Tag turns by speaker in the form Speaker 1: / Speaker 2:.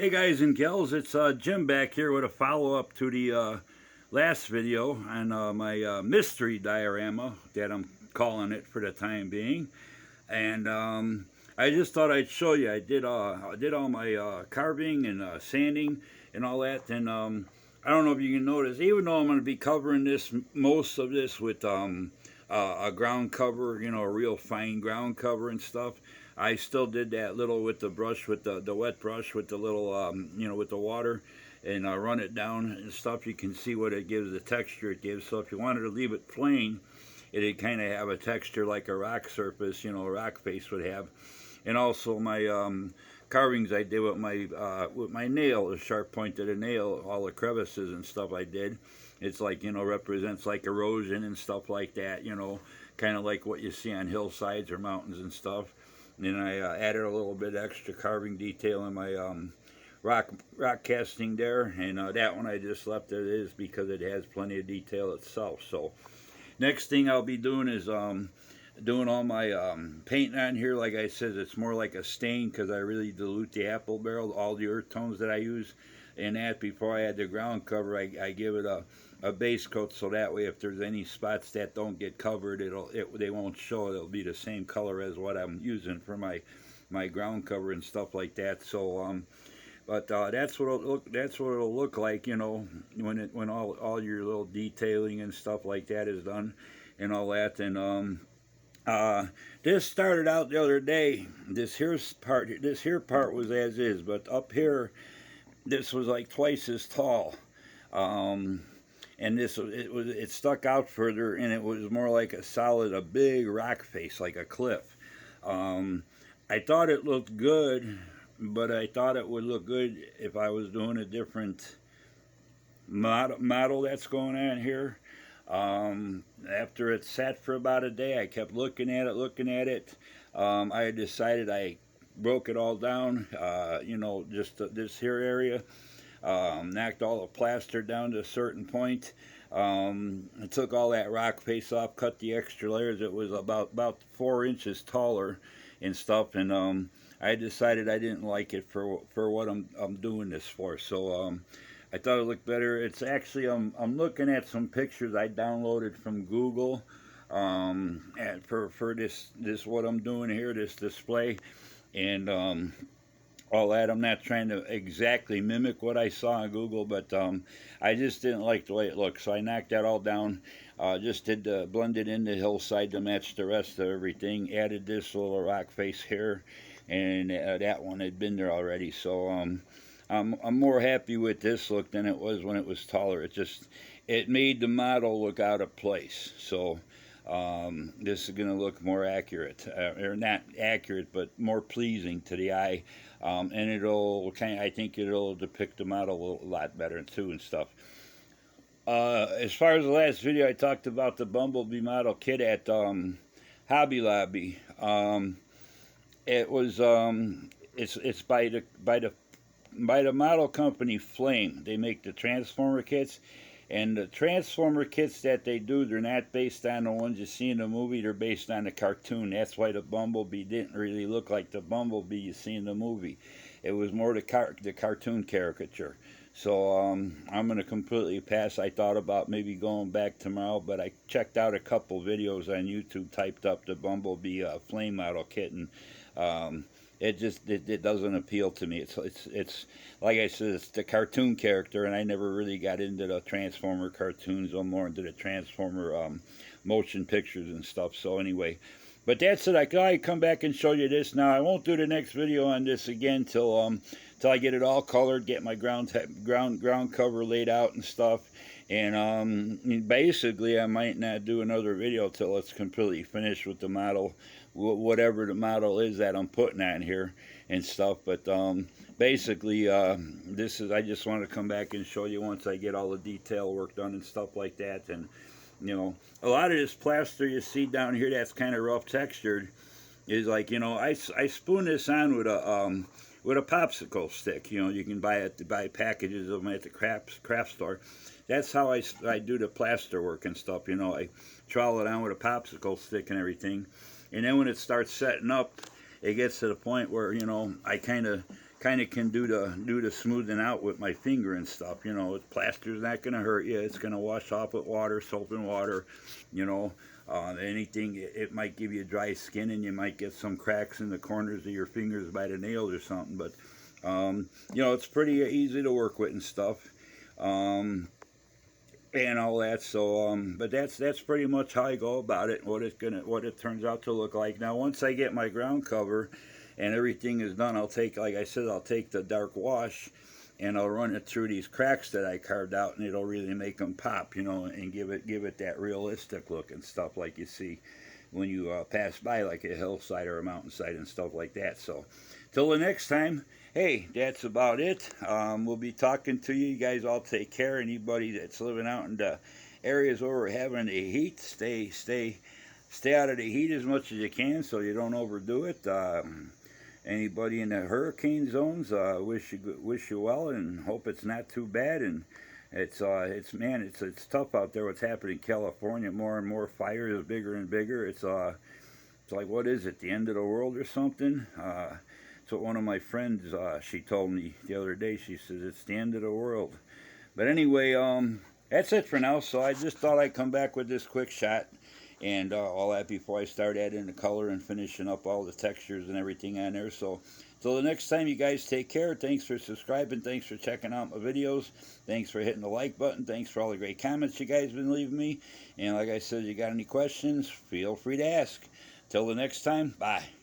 Speaker 1: Hey guys and gals, it's Jim back here with a follow-up to the last video on my mystery diorama that I'm calling it for the time being. And I just thought I'd show you. I did all my carving and sanding and all that. And I don't know if you can notice, even though I'm going to be covering this, most of this with a ground cover, you know, a real fine ground cover and stuff. I still did that little with the brush, with the wet brush, with the little, you know, with the water, and run it down and stuff. You can see what it gives, the texture it gives. So if you wanted to leave it plain, it'd kind of have a texture like a rock surface, you know, a rock face would have. And also my carvings I did with my nail, the sharp point of the nail, all the crevices and stuff I did. It's like, you know, represents like erosion and stuff like that, you know, kind of like what you see on hillsides or mountains and stuff. And I added a little bit extra carving detail in my rock casting there, and that one I just left it is because it has plenty of detail itself. So next thing I'll be doing is doing all my paint on here. Like I said, it's more like a stain because I really dilute the apple barrel, all the earth tones that I use in that. Before I add the ground cover, I give it a base coat, so that way if there's any spots that don't get covered, they won't show. It'll be the same color as what I'm using for my ground cover and stuff like that. So but that's what it'll look like, you know, when all your little detailing and stuff like that is done and all that. And this started out the other day. This here part was as is, but up here this was like twice as tall. And it stuck out further, and it was more like a big rock face, like a cliff. I thought it looked good, but I thought it would look good if I was doing a different model that's going on here. After it sat for about a day, I kept looking at it. I decided I broke it all down, you know, just this here area. Knocked all the plaster down to a certain point. I took all that rock face off, cut the extra layers. It was about 4 inches taller and stuff, and I decided I didn't like it for what I'm doing this for. So I thought it looked better. It's actually I'm looking at some pictures I downloaded from Google and for this what I'm doing here, this display, and all that. I'm not trying to exactly mimic what I saw on Google, but I just didn't like the way it looked, so I knocked that all down. Just blended in the hillside to match the rest of everything. Added this little rock face here, and that one had been there already. So I'm more happy with this look than it was when it was taller. It made the model look out of place. So this is going to look more accurate, or not accurate, but more pleasing to the eye, and I think it'll depict the model a lot better too and stuff. As far as the last video, I talked about the Bumblebee model kit at Hobby Lobby. It was it's by the model company Flame. They make the Transformer kits. And the Transformer kits that they do, they're not based on the ones you see in the movie. They're based on the cartoon. That's why the Bumblebee didn't really look like the Bumblebee you see in the movie. It was more the cartoon caricature. So I'm going to completely pass. I thought about maybe going back tomorrow, but I checked out a couple videos on YouTube, typed up the Bumblebee Flame model kit, and it doesn't appeal to me. It's like I said, it's the cartoon character, and I never really got into the Transformer cartoons. I'm more into the Transformer motion pictures and stuff. So anyway, but that's it. I thought I'd come back and show you this. Now I won't do the next video on this again till I get it all colored, get my ground cover laid out and stuff. And basically I might not do another video till it's completely finished with the model, whatever the model is that I'm putting on here and stuff. But basically I just want to come back and show you once I get all the detail work done and stuff like that. And you know, a lot of this plaster you see down here that's kind of rough textured is like, you know, I spoon this on with a popsicle stick. You know, you can buy packages of them at the craft store. That's how I do the plaster work and stuff. You know, I trowel it on with a popsicle stick and everything, and then when it starts setting up, it gets to the point where, you know, I kind of kind of can do the smoothing out with my finger and stuff. You know, plaster's not going to hurt you. It's going to wash off with water, soap and water. You know, anything, it might give you dry skin, and you might get some cracks in the corners of your fingers by the nails or something. But you know, it's pretty easy to work with and stuff. And all that. So but that's pretty much how I go about it, what it turns out to look like. Now once I get my ground cover and everything is done, I'll take, like I said, I'll take the dark wash and I'll run it through these cracks that I carved out, and it'll really make them pop, you know, and give it that realistic look and stuff like you see when you pass by, like a hillside or a mountainside and stuff like that. So till the next time, hey, that's about it. We'll be talking to you. You guys all take care. Anybody that's living out in the areas where we're having the heat, stay out of the heat as much as you can so you don't overdo it. Anybody in the hurricane zones, wish you well and hope it's not too bad. And it's tough out there. What's happening in California? More and more fires, bigger and bigger. It's like, what is it? The end of the world or something? That's what one of my friends, she told me the other day. She says it's the end of the world. But anyway, that's it for now. So I just thought I'd come back with this quick shot and all that before I start adding the color and finishing up all the textures and everything on there. So till the next time, you guys take care. Thanks for subscribing. Thanks for checking out my videos. Thanks for hitting the like button. Thanks for all the great comments you guys have been leaving me. And like I said, you got any questions, feel free to ask. Till the next time, bye.